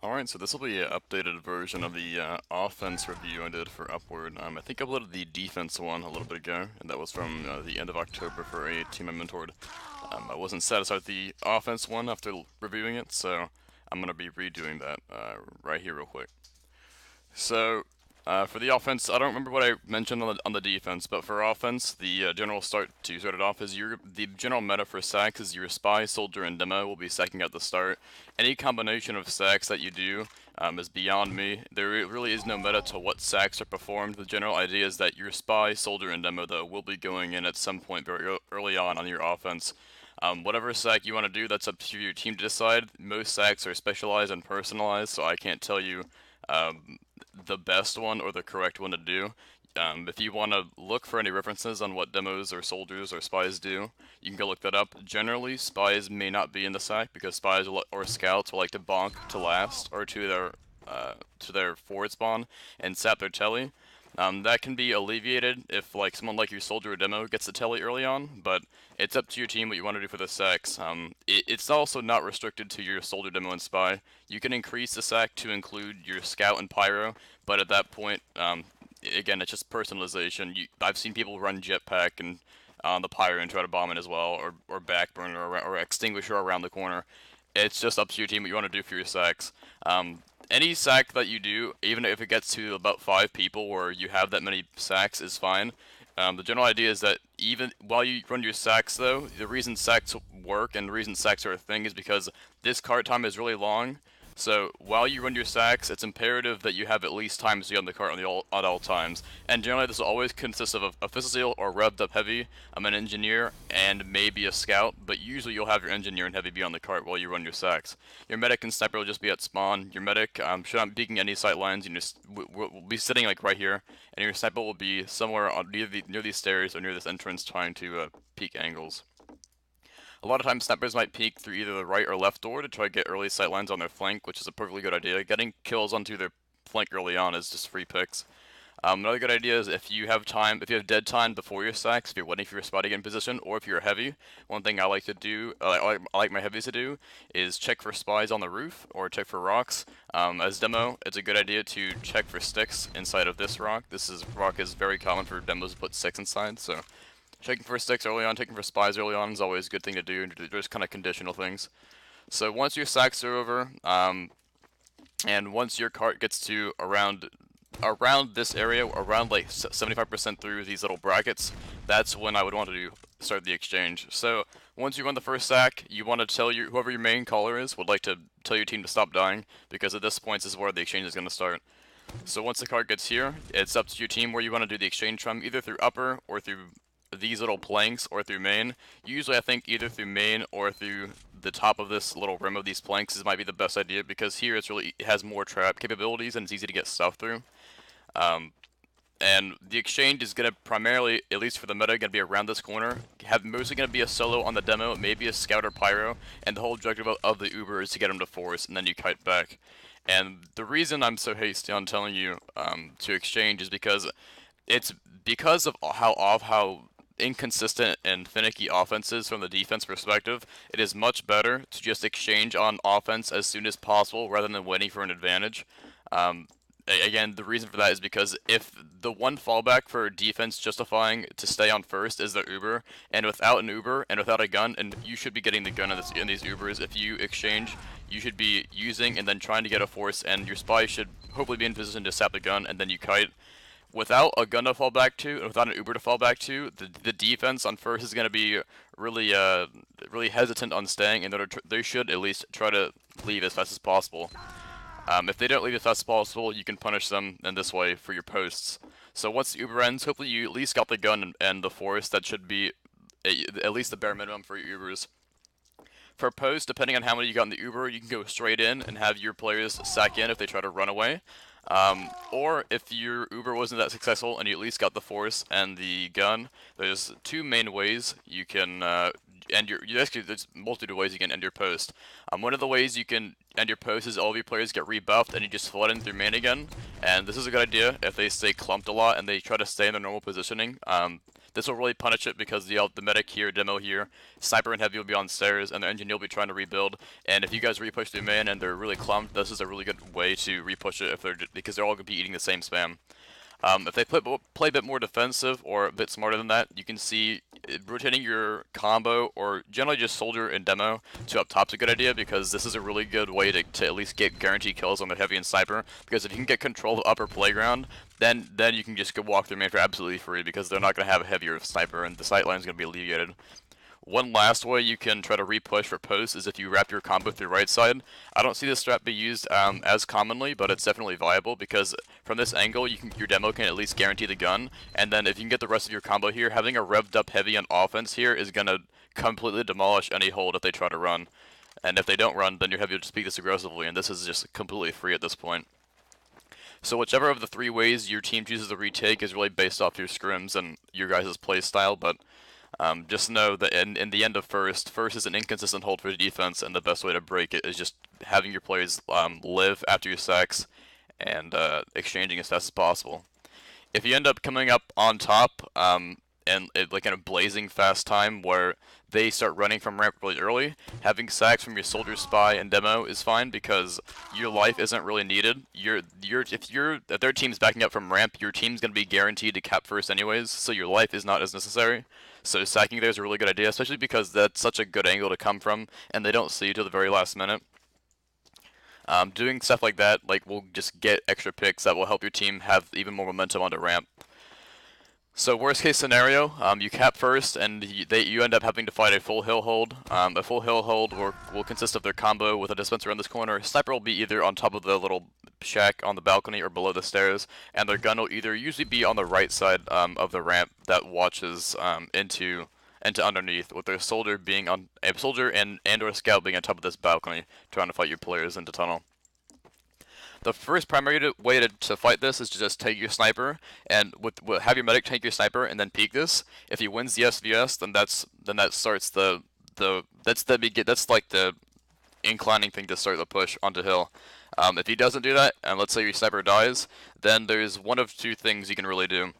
Alright, so this will be an updated version of the offense review I did for Upward. I think I uploaded the defense one a little bit ago, and that was from the end of October for a team I mentored. I wasn't satisfied with the offense one after reviewing it, so I'm going to be redoing that right here real quick. So, for the offense, I don't remember what I mentioned on the defense, but for offense, the general start to start it off is the general meta for sacks is your spy, soldier, and demo will be sacking at the start. Any combination of sacks that you do is beyond me. There really is no meta to what sacks are performed. The general idea is that your spy, soldier, and demo though will be going in at some point very early on your offense. Whatever sack you want to do, that's up to your team to decide. Most sacks are specialized and personalized, so I can't tell you the best one or the correct one to do. If you want to look for any references on what demos or soldiers or spies do, you can go look that up. Generally, spies may not be in the sack because spies or scouts will like to bonk to last or to their forward spawn and sap their telly. That can be alleviated if like someone like your soldier or demo gets the telly early on, but it's up to your team what you want to do for the sacks. It's also not restricted to your soldier, demo, and spy. You can increase the sack to include your scout and pyro, but at that point, again, it's just personalization. I've seen people run jetpack and on the pyro and try to bomb it as well, or backburner or extinguisher around the corner. It's just up to your team what you want to do for your sacks. Any sack that you do, even if it gets to about 5 people where you have that many sacks, is fine. The general idea is that even while you run your sacks, though, the reason sacks work and the reason sacks are a thing is because this cart time is really long. So while you run your sacks, it's imperative that you have at least time to be on the cart at all times. And generally, this will always consist of a physical or revved up heavy, an engineer, and maybe a scout. But usually, you'll have your engineer and heavy be on the cart while you run your sacks. Your medic and sniper will just be at spawn. Your medic should not be peeking any sight lines. You just will be sitting like right here, and your sniper will be somewhere near these stairs or near this entrance, trying to peek angles. A lot of times snipers might peek through either the right or left door to try to get early sightlines on their flank, which is a perfectly good idea. Getting kills onto their flank early on is just free picks. Another good idea is if you have dead time before your sacks, if you're waiting for your spot to get in position, or if you're heavy, one thing I like to do, I like my heavies to do, is check for spies on the roof, or check for rocks. As demo, it's a good idea to check for sticks inside of this rock. Rock is very common for demos to put sticks inside, so checking for sticks early on, checking for spies early on is always a good thing to do. There's kind of conditional things. So once your sacks are over, and once your cart gets to around this area, around like 75% through these little brackets, that's when I would want to start the exchange. So once you run the first sack, you want to tell whoever your main caller is would like to tell your team to stop dying, because at this point this is where the exchange is going to start. So once the cart gets here, it's up to your team where you want to do the exchange from, either through upper or through these little planks or through main. Usually I think either through main or through the top of this little rim of these planks might be the best idea, because here it has more trap capabilities and it's easy to get stuff through. And the exchange is going to primarily, at least for the meta, going to be around this corner. Mostly going to be a solo on the demo, maybe a scout or pyro, and the whole objective of the Uber is to get him to force, and then you kite back. And the reason I'm so hasty on telling you to exchange is because it's because of how inconsistent and finicky offenses from the defense perspective. It is much better to just exchange on offense as soon as possible rather than waiting for an advantage. Again, the reason for that is because if the one fallback for defense justifying to stay on first is the Uber, and without an Uber and without a gun, and you should be getting the gun in these Ubers, if you exchange, you should be using and then trying to get a force, and your spy should hopefully be in position to sap the gun, and then you kite. Without a gun to fall back to, and without an Uber to fall back to, the defense on first is going to be really hesitant on staying, and they should at least try to leave as fast as possible. If they don't leave as fast as possible, you can punish them in this way for your posts. So once the Uber ends, hopefully you at least got the gun and the force. That should be at least the bare minimum for your Ubers. For post, depending on how many you got in the Uber, you can go straight in and have your players sack in if they try to run away. Or if your Uber wasn't that successful and you at least got the force and the gun, there's two main ways you can there's multitude of ways you can end your post. One of the ways you can end your post is all of your players get rebuffed and you just flood in through main again. And this is a good idea if they stay clumped a lot and they try to stay in their normal positioning. This will really punish it because the medic here, demo here, sniper and heavy will be on stairs, and the engineer will be trying to rebuild. And if you guys repush through main and they're really clumped, this is a really good way to repush it because they're all gonna be eating the same spam. If they play a bit more defensive or a bit smarter than that, you can see rotating your combo or generally just soldier and demo to up top's a good idea, because this is a really good way to at least get guaranteed kills on the heavy and sniper. Because if you can get control of the upper playground, then you can just go walk through main for absolutely free, because they're not going to have a heavier sniper and the sight line is going to be alleviated. One last way you can try to repush for post is if you wrap your combo through right side. I don't see this strat be used as commonly, but it's definitely viable, because from this angle your demo can at least guarantee the gun, and then if you can get the rest of your combo here, having a revved up heavy on offense here is going to completely demolish any hold if they try to run. And if they don't run, then your heavy will just beat this aggressively, and this is just completely free at this point. So whichever of the three ways your team chooses to retake is really based off your scrims and your guys' play style, but just know that in the end of first is an inconsistent hold for defense, and the best way to break it is just having your players live after your sacks and exchanging as fast as possible. If you end up coming up on top like in a blazing fast time where they start running from ramp really early, having sacks from your soldier, spy, and demo is fine, because your life isn't really needed. If their team's backing up from ramp, your team's gonna be guaranteed to cap first anyways, so your life is not as necessary. So sacking there is a really good idea, especially because that's such a good angle to come from, and they don't see you till the very last minute. Doing stuff like that will just get extra picks that will help your team have even more momentum onto ramp. So worst case scenario, you cap first, and you end up having to fight a full hill hold. A full hill hold will consist of their combo with a dispenser in this corner. Sniper will be either on top of the little shack on the balcony or below the stairs, and their gun will either usually be on the right side of the ramp that watches into underneath, with their soldier being on a soldier and or scout being on top of this balcony, trying to fight your players into tunnel. The first primary way to fight this is to just take your sniper and have your medic take your sniper and then peek this. If he wins the SVS, then that starts that's like the inclining thing to start the push onto hill. If he doesn't do that, and let's say your sniper dies, then there's one of two things you can really do.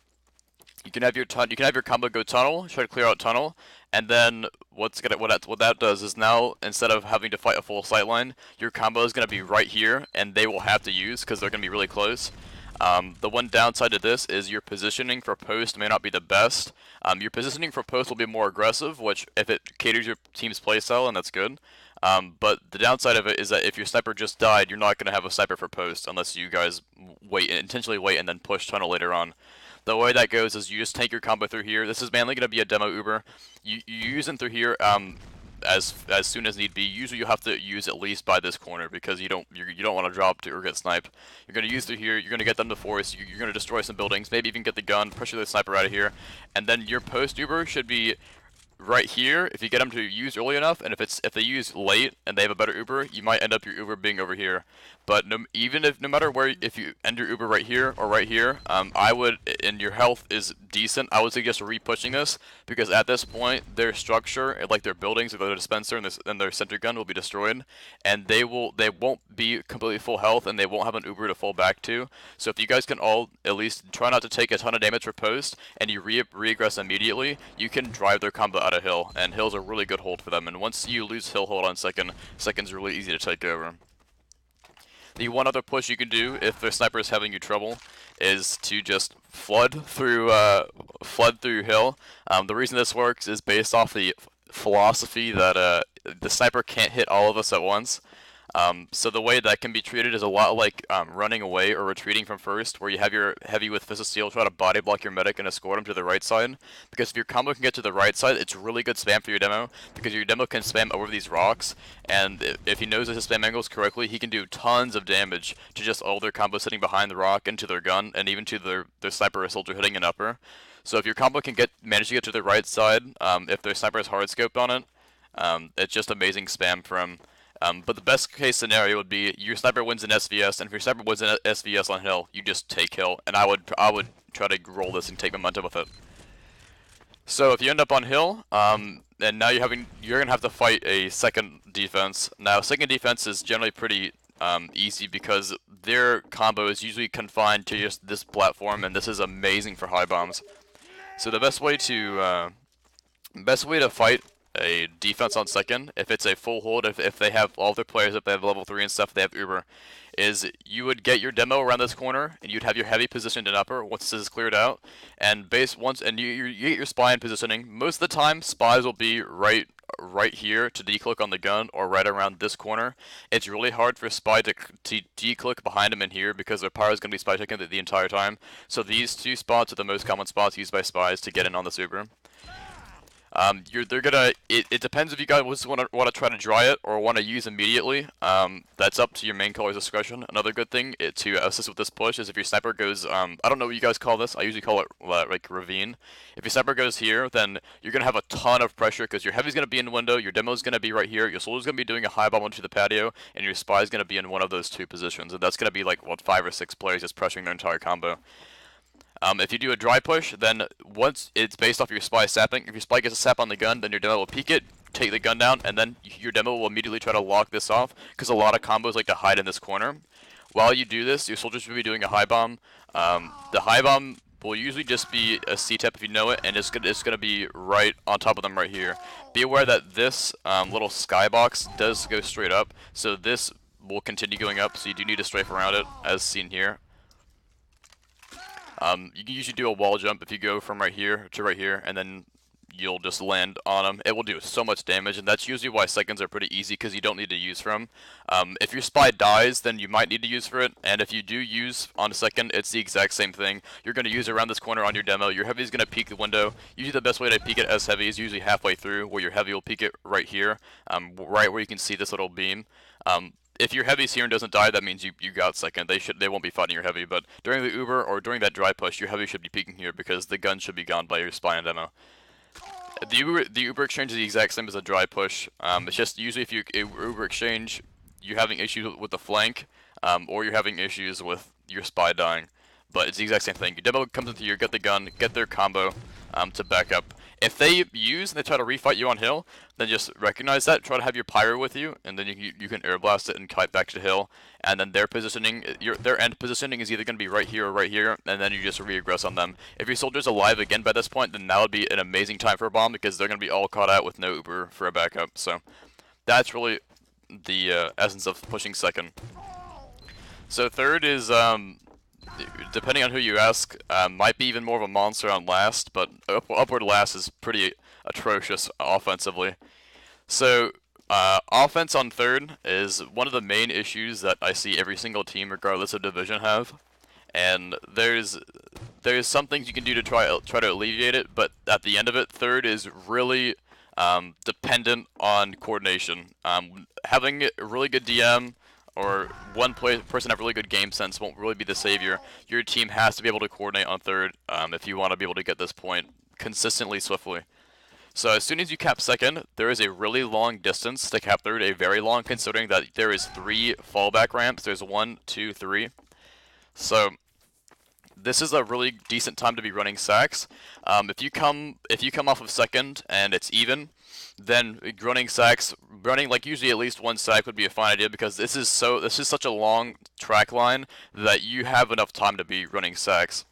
You can have your combo go tunnel, try to clear out tunnel, and then what that does is now, instead of having to fight a full sight line, your combo is going to be right here, and they will have to use because they're going to be really close. The one downside to this is your positioning for post may not be the best. Your positioning for post will be more aggressive, which if it caters your team's playstyle, and that's good. But the downside of it is that if your sniper just died, you're not going to have a sniper for post unless you guys intentionally wait and then push tunnel later on. The way that goes is you just take your combo through here. This is mainly going to be a demo Uber. You use them through here as soon as need be. Usually you have to use at least by this corner, because you don't want to drop or get sniped. You're going to use through here. You're going to get them to force. You're going to destroy some buildings. Maybe even get the gun, pressure the sniper out of here, and then your post Uber should be right here if you get them to use early enough. And if they use late and they have a better Uber, you might end up your Uber being over here. But no matter where, if you end your Uber right here or right here, I would, and your health is decent, I would suggest re-pushing this, because at this point their structure, like their buildings, or their dispenser and their center gun, will be destroyed, and they won't be completely full health, and they won't have an Uber to fall back to. So if you guys can all at least try not to take a ton of damage for post, and you re-aggress immediately, you can drive their combo out of hill, and hill's a really good hold for them. And once you lose hill hold on second's really easy to take over. The one other push you can do if the sniper is having you trouble is to just flood through hill. The reason this works is based off the philosophy that the sniper can't hit all of us at once. So the way that can be treated is a lot like running away or retreating from first, where you have your heavy with Fist of Steel try to body block your medic and escort him to the right side. Because if your combo can get to the right side, it's really good spam for your demo, because your demo can spam over these rocks, and if he knows his spam angles correctly, he can do tons of damage to just all their combos sitting behind the rock, and to their gun, and even to their sniper or soldier hitting an upper. So if your combo can manage to get to the right side, if their sniper is hard scoped on it, it's just amazing spam for him. But the best case scenario would be your sniper wins an SVS, and if your sniper wins an SVS on hill, you just take hill. And I would try to roll this and take momentum with it. So if you end up on hill, and now you're gonna have to fight a second defense. Now second defense is generally pretty easy, because their combo is usually confined to just this platform, and this is amazing for high bombs. So the best way to fight a defense on second, if it's a full hold, if they have all their players, if they have level 3 and stuff, they have Uber, is you would get your demo around this corner, and you'd have your heavy positioned in upper once this is cleared out, and you get your spy in positioning. Most of the time, spies will be right here to declick on the gun or right around this corner. It's really hard for a spy to declick behind him in here because their power is going to be spy checking the entire time. So these two spots are the most common spots used by spies to get in on this Uber. It depends if you guys want to try to dry it or want to use immediately. That's up to your main caller's discretion. Another good thing to assist with this push is if your sniper goes, I don't know what you guys call this. I usually call it like ravine. If your sniper goes here, then you're gonna have a ton of pressure because your heavy's gonna be in the window, your demo's gonna be right here, your soldier's gonna be doing a high bomb onto the patio, and your spy's gonna be in one of those two positions, and that's gonna be like what 5 or 6 players just pressuring their entire combo. If you do a dry push, then once it's based off your spy sapping, if your spy gets a sap on the gun, then your demo will peek it, take the gun down, and then your demo will immediately try to lock this off, because a lot of combos like to hide in this corner. While you do this, your soldiers will be doing a high bomb. The high bomb will usually just be a C-tap if you know it, and it's gonna be right on top of them right here. Be aware that this little skybox does go straight up, so this will continue going up, so you do need to strafe around it, as seen here. You can usually do a wall jump if you go from right here to right here, and then you'll just land on them. It will do so much damage, and that's usually why seconds are pretty easy, because you don't need to use for them. If your spy dies, then you might need to use for it, and if you do use on a second, it's the exact same thing. You're going to use around this corner on your demo. Your heavy is going to peek the window. Usually the best way to peek it as heavy is usually halfway through, where your heavy will peek it right here, right where you can see this little beam. If your heavy's here and doesn't die, that means you got second. They won't be fighting your heavy, but during the Uber or during that dry push, your heavy should be peeking here because the gun should be gone by your spy and demo. The Uber exchange is the exact same as a dry push. It's just usually if you Uber exchange, you're having issues with the flank, or you're having issues with your spy dying. But it's the exact same thing. Your demo comes into here, get the gun, get their combo to back up. If they use and they try to refight you on hill, then just recognize that. Try to have your pyro with you, and then you can air blast it and kite back to hill. And then their positioning, their end positioning is either going to be right here or right here, and then you just re-aggress on them. If your soldier's alive again by this point, then that would be an amazing time for a bomb because they're going to be all caught out with no Uber for a backup. So that's really the essence of pushing second. So third is depending on who you ask, might be even more of a monster on last, but upward last is pretty atrocious offensively. So, offense on third is one of the main issues that I see every single team, regardless of division, have. And there's some things you can do to try to alleviate it, but at the end of it, third is really dependent on coordination. Having a really good DM or one person have really good game sense won't really be the savior. Your team has to be able to coordinate on third if you want to be able to get this point consistently, swiftly. So as soon as you cap second, there is a really long distance to cap third, a very long, considering that there is 3 fallback ramps. There's 1, 2, 3. So this is a really decent time to be running sacks. If you come off of second and it's even, then running like usually at least 1 sack would be a fine idea because this is such a long track line that you have enough time to be running sacks.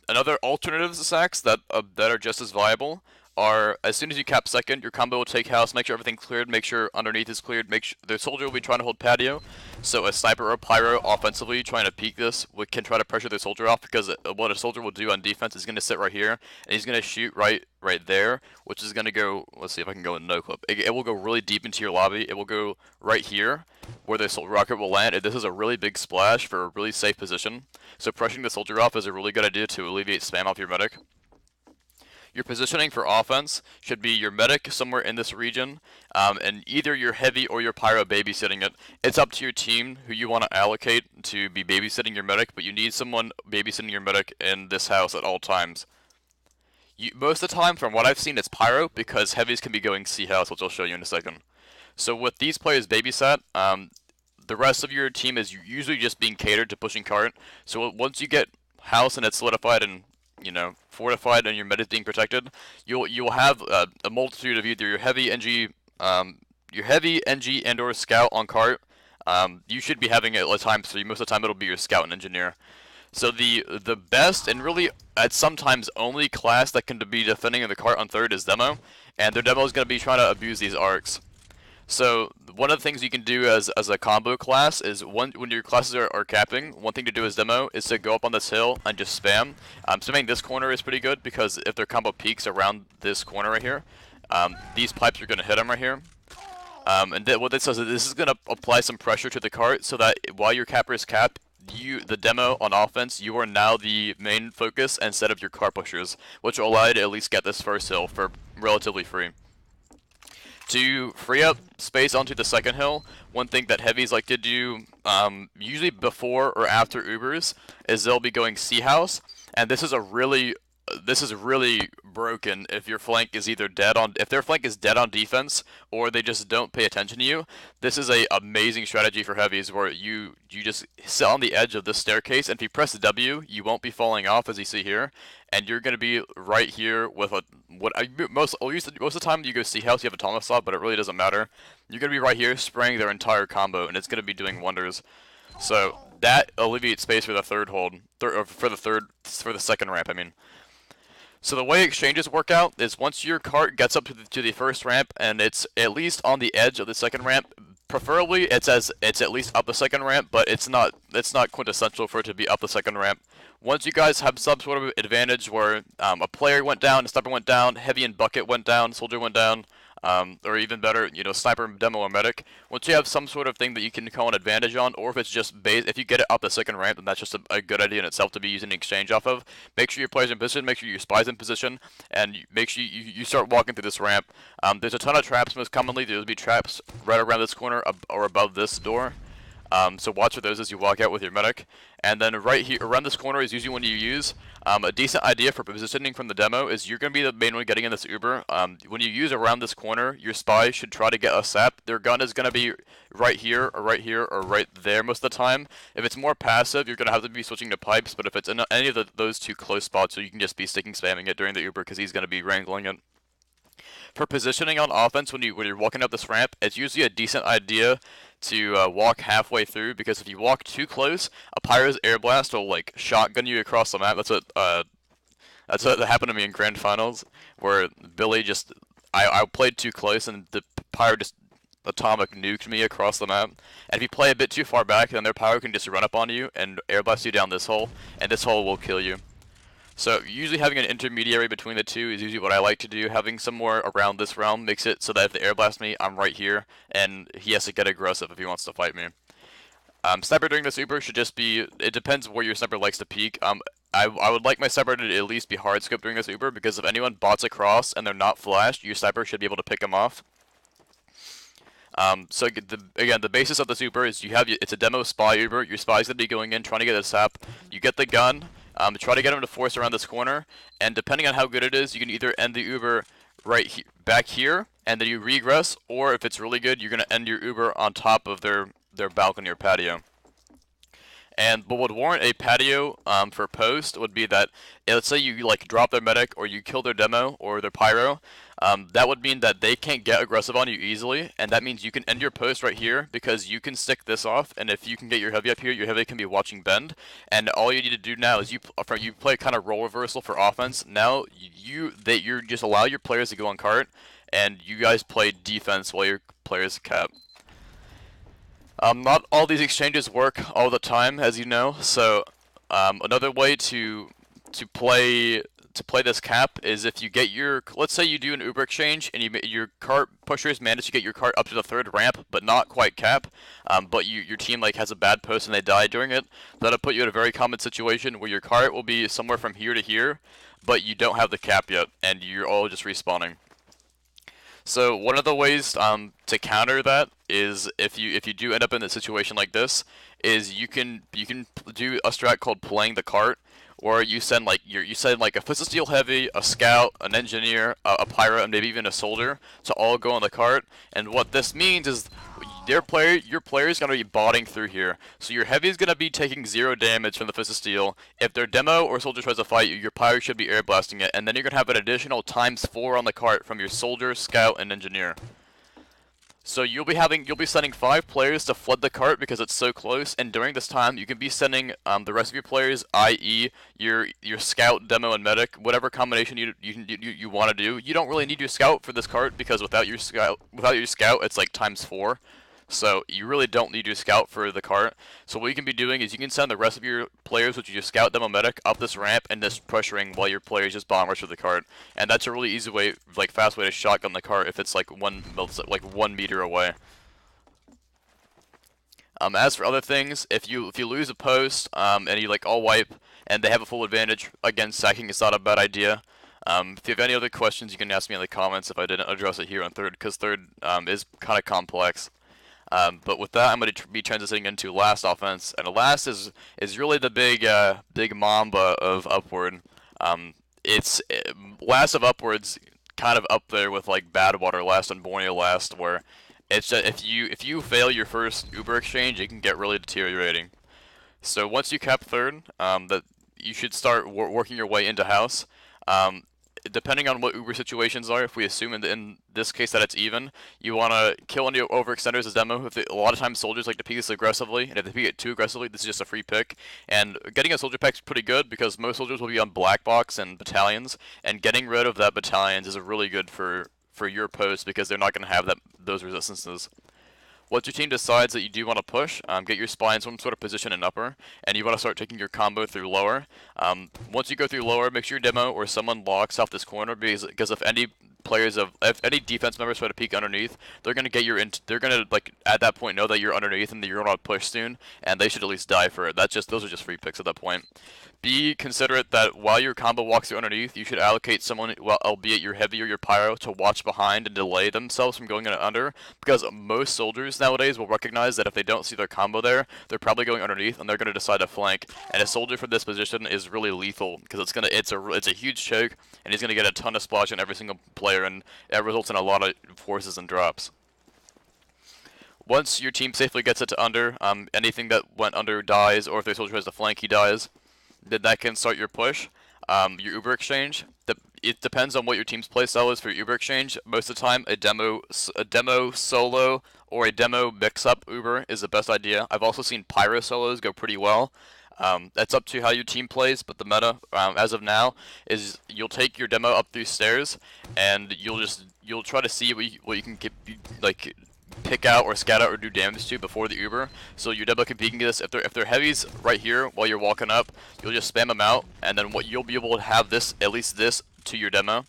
Another alternatives to sacks that are just as viable are as soon as you cap second, your combo will take house, make sure everything's cleared, make sure underneath is cleared, make sure the soldier will be trying to hold patio. So a sniper or pyro offensively trying to peek this can try to pressure the soldier off because what a soldier will do on defense is going to sit right here and he's going to shoot right there, which is going to go, let's see if I can go in no clip. It will go really deep into your lobby. It will go right here where the rocket will land. And this is a really big splash for a really safe position. So pressuring the soldier off is a really good idea to alleviate spam off your medic. Your positioning for offense should be your medic somewhere in this region, and either your heavy or your pyro babysitting it. It's up to your team who you want to allocate to be babysitting your medic, but you need someone babysitting your medic in this house at all times. Most of the time, from what I've seen, it's pyro because heavies can be going C house, which I'll show you in a second. So with these players babysat, the rest of your team is usually just being catered to pushing cart. So once you get house and it's solidified and fortified and your medic being protected, you'll have a multitude of either your heavy NG and/or scout on cart. You should be having it at times 3. Most of the time it'll be your scout and engineer. So the best and really at sometimes only class that can be defending the cart on third is demo, and their demo is going to be trying to abuse these arcs. So one of the things you can do as a combo class is when your classes are capping, one thing to do as demo is to go up on this hill and just spam. Spamming this corner is pretty good because if their combo peaks around this corner right here, these pipes are going to hit them right here. And what this does is this is going to apply some pressure to the cart so that while your capper is capped, the demo on offense, you are now the main focus instead of your cart pushers, which will allow you to at least get this first hill for relatively free. To free up space onto the second hill, one thing that heavies like to do, usually before or after Ubers, is they'll be going C house, and this is really broken if your flank is either dead on if their flank is dead on defense or they just don't pay attention to you. This is a amazing strategy for heavies where you just sit on the edge of this staircase, and if you press W, you won't be falling off as you see here, and you're gonna be right here with a most of the time you go C house you have a Thomas slot, but it really doesn't matter. You're gonna be right here spraying their entire combo, and it's gonna be doing wonders. So that alleviates space for the third hold, for the second ramp. I mean. So the way exchanges work out is once your cart gets up to the first ramp and it's at least on the edge of the second ramp, preferably it's at least up the second ramp, but it's not quintessential for it to be up the second ramp. Once you guys have some sort of advantage where a player went down, a sniper went down, heavy and bucket went down, soldier went down, or even better, sniper, demo, or medic. Once you have some sort of thing that you can call an advantage on, or if it's just base, if you get it up the second ramp, then that's just a good idea in itself to be using exchange off of. Make sure your player's in position, make sure your spy's in position, and make sure you start walking through this ramp. There's a ton of traps. Most commonly, there'll be traps right around this corner or above this door. So watch for those as you walk out with your medic. And then right here, around this corner is usually when you use. A decent idea for positioning from the demo is you're going to be the main one getting in this Uber. When you use around this corner, your spy should try to get a sap. Their gun is going to be right here, or right here, or right there most of the time. If it's more passive, you're going to have to be switching to pipes, but if it's in any of those two close spots, so you can just be sticking spamming it during the Uber because he's going to be wrangling it. For positioning on offense when you're walking up this ramp, it's usually a decent idea to walk halfway through, because if you walk too close, a pyro's air blast will like shotgun you across the map. That's what happened to me in grand finals, where Billy just I played too close and the pyro just atomic nuked me across the map. And if you play a bit too far back, then their pyro can just run up on you and air blast you down this hole, and this hole will kill you. So usually having an intermediary between the two is usually what I like to do. Having somewhere around this realm makes it so that if they air blast me, I'm right here, and he has to get aggressive if he wants to fight me. Sniper during this Uber should just be, it depends where your sniper likes to peek. I would like my sniper to at least be hard scope during this Uber, because if anyone bots across and they're not flashed, your sniper should be able to pick them off. So again, the basis of this Uber is it's a demo spy Uber. Your spy's gonna be going in, trying to get a sap. You get the gun, try to get him to force around this corner, and depending on how good it is, you can either end the Uber back here, and then you regress, or if it's really good, you're gonna end your Uber on top of their balcony or patio. And what would warrant a patio for post would be that, let's say you like drop their medic or you kill their demo or their pyro. That would mean that they can't get aggressive on you easily, and that means you can end your post right here because you can stick this off, and if you can get your heavy up here, your heavy can be watching bend, and all you need to do now is you play kind of role reversal for offense. Now you just allow your players to go on cart, and you guys play defense while your players cap. Not all these exchanges work all the time, as you know. So another way to play this cap is if you get let's say you do an Uber exchange and your cart pushers manage to get your cart up to the third ramp, but not quite cap. But your team like has a bad post and they die during it. That'll put you in a very common situation where your cart will be somewhere from here to here, but you don't have the cap yet, and you're all just respawning. So one of the ways to counter that is if you do end up in a situation like this, is you can do a strat called playing the cart, or you send like a Fist Steel heavy, a scout, an engineer, a pyro, and maybe even a soldier to all go on the cart. And what this means is your player is going to be botting through here. So your heavy is going to be taking 0 damage from the Fist of Steel. If their demo or soldier tries to fight you, your pyro should be air blasting it, and then you're going to have an additional ×4 on the cart from your soldier, scout, and engineer. So you'll be sending 5 players to flood the cart because it's so close, and during this time you can be sending the rest of your players, i.e. your scout, demo, and medic, whatever combination you want to do. You don't really need your scout for this cart because without your scout it's like ×4. So you really don't need your scout for the cart. So what you can be doing is you can send the rest of your players, which is your scout, demo, medic, up this ramp and just pressuring while your players just bomb rush with the cart. And that's a really easy way, like fast way to shotgun the cart if it's like 1 meter away. As for other things, if you lose a post and you like all wipe and they have a full advantage, again sacking is not a bad idea. If you have any other questions, you can ask me in the comments if I didn't address it here on third, because third is kind of complex. But with that, I'm going to be transitioning into last offense, and last is really the big mamba of Upward. It's last of Upward's kind of up there with like Badwater last and Borneo last, where it's just, if you fail your first Uber exchange, it can get really deteriorating. So once you cap third, that you should start working your way into house. Depending on what Uber situations are, if we assume in this case that it's even, you want to kill any overextenders as demo. A lot of times soldiers like to peek this aggressively, and if they peek it too aggressively, this is just a free pick. And getting a soldier pack is pretty good because most soldiers will be on black box and battalions, and getting rid of that battalions is really good for your post because they're not going to have those resistances. Once your team decides that you do want to push, get your spy in some sort of position in upper, and you want to start taking your combo through lower. Once you go through lower, make sure your demo or someone locks off this corner because if any defense members try to peek underneath, they're gonna they're gonna like at that point know that you're underneath and that you're gonna push soon, and they should at least die for it. Those are just free picks at that point. Be considerate that while your combo walks through underneath, you should allocate someone, well, albeit your heavy or your pyro, to watch behind and delay themselves from going under, because most soldiers nowadays will recognize that if they don't see their combo there, they're probably going underneath and they're going to decide to flank. And a soldier from this position is really lethal because it's a huge choke and he's going to get a ton of splash on every single player, and it results in a lot of forces and drops. Once your team safely gets it to under, anything that went under dies, or if their soldier tries to flank, he dies. Then that can start your push. Your Uber exchange. It depends on what your team's playstyle is for your Uber exchange. Most of the time, a demo solo or a demo mix-up Uber is the best idea. I've also seen pyro solos go pretty well. That's up to how your team plays, but the meta, as of now, is you'll take your demo up these stairs, and you'll try to see what you can get, like, pick out or scout out or do damage to before the Uber. So your demo can peek this. If they're heavies right here while you're walking up, you'll just spam them out, and then what you'll be able to have at least this to your demo.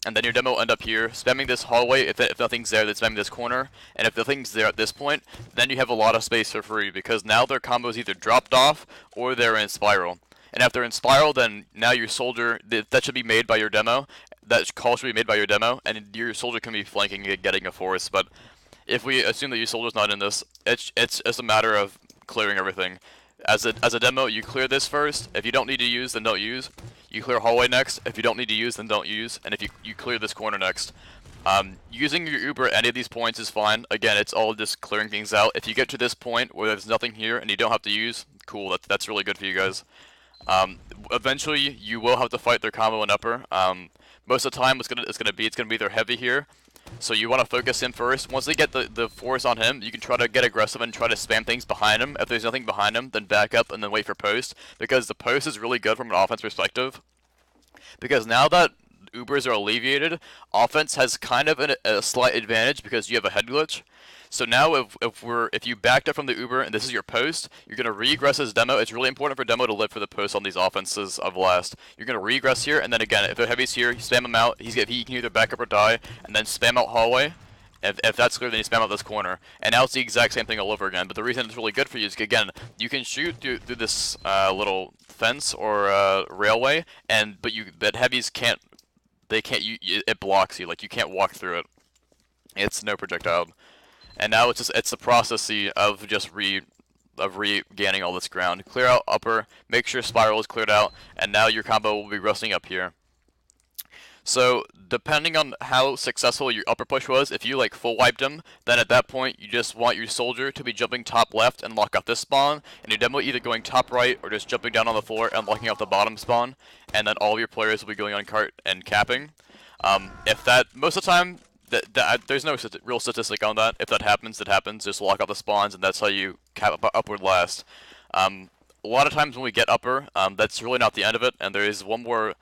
And then your demo will end up here, spamming this hallway. If nothing's there, then spamming this corner. And if nothing's there at this point, then you have a lot of space for free, because now their combo's either dropped off or they're in spiral. And if they're in spiral, then now your soldier, that should be made by your demo. That call should be made by your demo, and your soldier can be flanking and getting a force. But if we assume that your soldier's not in this, it's a matter of clearing everything. As a demo, you clear this first. If you don't need to use, then don't use. You clear hallway next. If you don't need to use, then don't use. And if you clear this corner next. Using your Uber at any of these points is fine. Again, it's all just clearing things out. If you get to this point where there's nothing here and you don't have to use, cool. That's really good for you guys. Eventually, you will have to fight their combo in upper. Most of the time, it's gonna be their heavy here. So you want to focus him first. Once they get the force on him, you can try to get aggressive and try to spam things behind him. If there's nothing behind him, then back up and then wait for post, because the post is really good from an offense perspective. Because now that Ubers are alleviated, offense has kind of a slight advantage because you have a head glitch. So now if you backed up from the Uber and this is your post, you're gonna regress as demo. It's really important for demo to live for the post on these offenses of last. You're gonna regress here, and then again, if the heavy's here, you spam him out. He can either back up or die, and then spam out hallway. If that's clear, then you spam out this corner. And now it's the exact same thing all over again. But the reason it's really good for you is, again, you can shoot through this little fence or railway, but heavies can't. It blocks you. Like, you can't walk through it. It's no projectile. And now it's the process of just regaining all this ground. Clear out upper, make sure spiral is cleared out, and now your combo will be rusting up here. So depending on how successful your upper push was, if you like full wiped him, then at that point you just want your soldier to be jumping top left and lock out this spawn, and your demo either going top right or just jumping down on the floor and locking out the bottom spawn, and then all of your players will be going on cart and capping. Most of the time, there's no real statistic on that. If that happens, it happens. Just lock out the spawns, and that's how you cap upward last. A lot of times when we get upper, that's really not the end of it, and there is one more.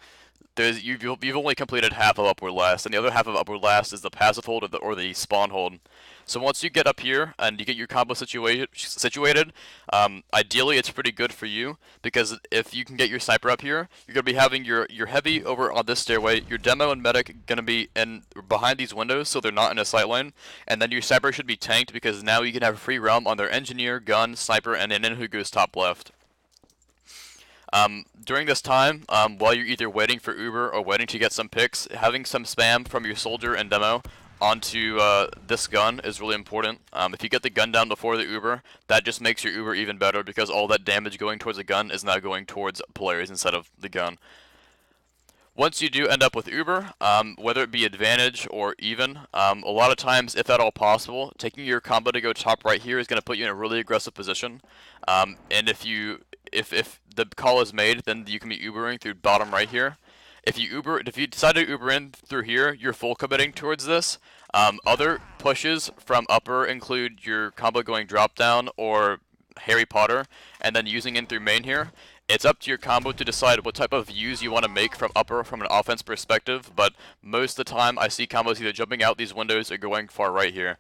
You've only completed half of upward last, and the other half of upward last is the passive hold or the spawn hold. So once you get up here and you get your combo situated, ideally it's pretty good for you, because if you can get your sniper up here, you're gonna be having your heavy over on this stairway, your demo and medic gonna be in behind these windows, so they're not in a sight line, and then your sniper should be tanked because now you can have a free realm on their engineer, gun, sniper, and an in who goes top left. During this time, while you're either waiting for Uber or waiting to get some picks, having some spam from your soldier and demo onto this gun is really important. If you get the gun down before the Uber, that just makes your Uber even better, because all that damage going towards the gun is now going towards players instead of the gun. Once you do end up with Uber, whether it be advantage or even, a lot of times, if at all possible, taking your combo to go top right here is going to put you in a really aggressive position. And if the call is made, then you can be Ubering through bottom right here. If you decide to Uber in through here, you're full committing towards this. Other pushes from upper include your combo going drop down or Harry Potter, and then using in through main here. It's up to your combo to decide what type of views you want to make from upper from an offense perspective, but most of the time I see combos either jumping out these windows or going far right here.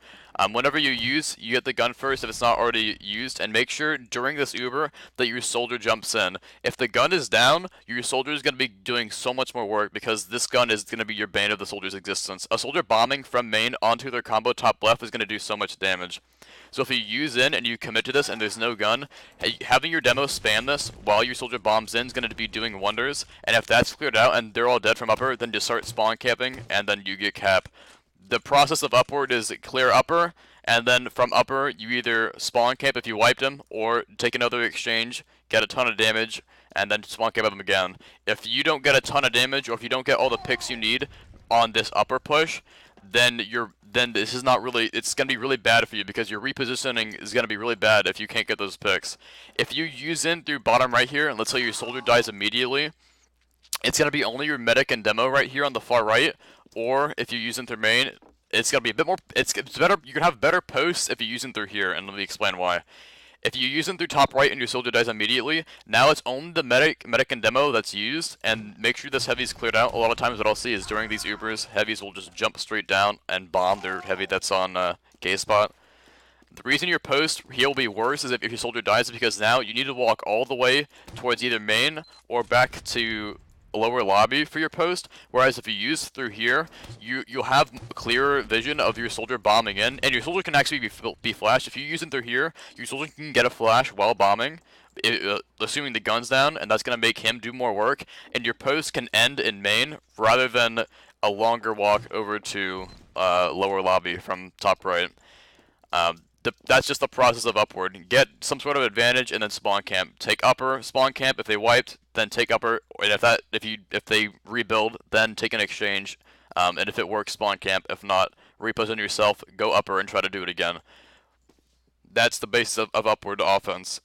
Whenever you use, you get the gun first if it's not already used, and make sure during this Uber that your soldier jumps in. If the gun is down, your soldier is going to be doing so much more work, because this gun is going to be your bane of the soldier's existence. A soldier bombing from main onto their combo top left is going to do so much damage. So if you use in and you commit to this and there's no gun, having your demo spam this while your soldier bombs in is going to be doing wonders. And if that's cleared out and they're all dead from upper, then just start spawn camping and then you get cap. The process of upward is clear upper, and then from upper you either spawn camp if you wiped him, or take another exchange, get a ton of damage, and then spawn camp him again. If you don't get a ton of damage, or if you don't get all the picks you need on this upper push, then this is not really, it's going to be really bad for you, because your repositioning is going to be really bad if you can't get those picks. If you use in through bottom right here, and let's say your soldier dies immediately, it's going to be only your medic and demo right here on the far right, or if you use in through main, it's going to be a bit more, it's better, you can have better posts if you use in through here, and let me explain why. If you use them through top right and your soldier dies immediately, now it's only the medic and demo that's used, and make sure this heavy's cleared out. A lot of times what I'll see is during these Ubers, heavies will just jump straight down and bomb their heavy that's on K spot. The reason your post here will be worse is if your soldier dies, is because now you need to walk all the way towards either main or back to lower lobby for your post, whereas if you use through here, you'll have clearer vision of your soldier bombing in, and your soldier can actually be flashed. If you use it through here, your soldier can get a flash while bombing, assuming the gun's down, and that's going to make him do more work, and your post can end in main rather than a longer walk over to lower lobby from top right. That's just the process of upward. Get some sort of advantage and then spawn camp. Take upper, spawn camp. If they wiped, then take upper. And if they rebuild, then take an exchange. And if it works, spawn camp. If not, reposition yourself, go upper, and try to do it again. That's the basis of upward offense.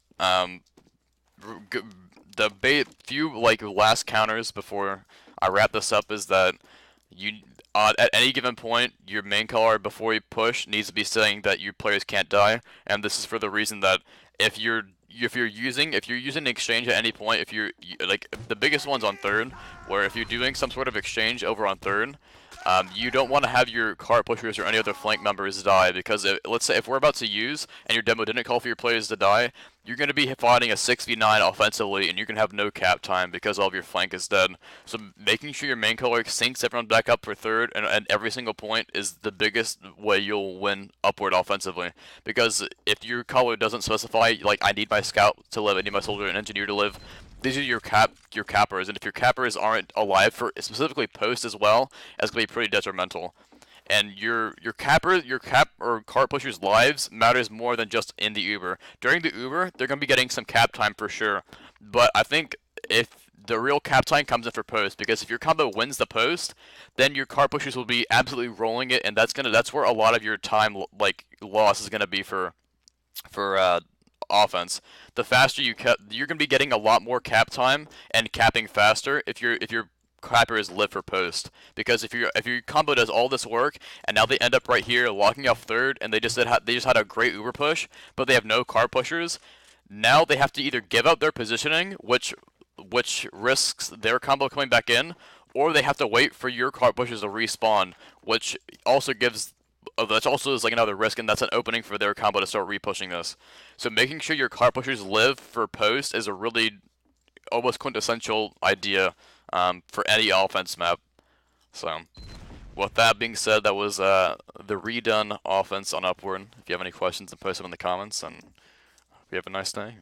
Few last counters before I wrap this up is that at any given point, your main color before you push needs to be saying that your players can't die, and this is for the reason that if you're using an exchange at any point, if you're like the biggest one's on third, where if you're doing some sort of exchange over on third, you don't want to have your cart pushers or any other flank members die, because let's say if we're about to use and your demo didn't call for your players to die, you're going to be fighting a 6v9 offensively, and you can have no cap time because all of your flank is dead. So making sure your main color syncs everyone back up for third and every single point is the biggest way you'll win upward offensively. Because if your color doesn't specify, like, I need my scout to live, I need my soldier and engineer to live, these are your cappers, and if your cappers aren't alive for specifically post as well, that's going to be pretty detrimental. And your cap or cart pushers' lives matters more than just in the Uber. During the Uber, they're going to be getting some cap time for sure. But I think if the real cap time comes in for post, because if your combo wins the post, then your cart pushers will be absolutely rolling it, and that's where a lot of your time loss is going to be for offense. The faster you're going to be getting a lot more cap time and capping faster if your clappers live for post. Because if your combo does all this work and now they end up right here locking off third and they just had a great uber push, but they have no card pushers. Now they have to either give up their positioning, which risks their combo coming back in, or they have to wait for your card pushers to respawn, which also gives that also is like another risk, and that's an opening for their combo to start repushing this. So making sure your card pushers live for post is a really almost quintessential idea for any offense map. So with that being said, that was the redone offense on Upward. If you have any questions, then post them in the comments, and we have a nice day.